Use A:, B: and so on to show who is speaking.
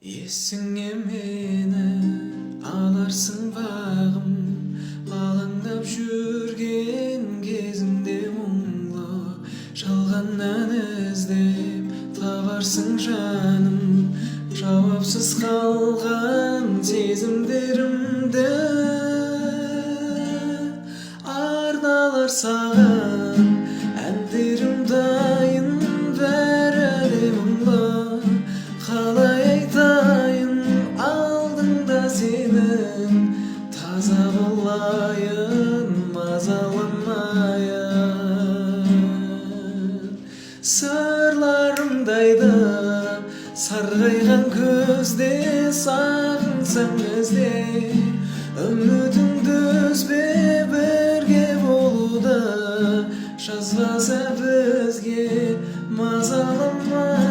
A: Есіңе мені аларсың бағым, алаңдап жүрген кезімде мұңлы, жалғаннан іздеп табарсың жаным, жауапсыз қалған сезімдерімді арналар саған. Әндерім дайын, бәрі де мұңлы, қалай айтайын алдыңда сенің, таза болайын мазаламайын. Сырларымды айтып сарғайған көзде сағынсаң ізде, үмітіңді үзбе, бірге болуды жазбаса бізге мазаламай.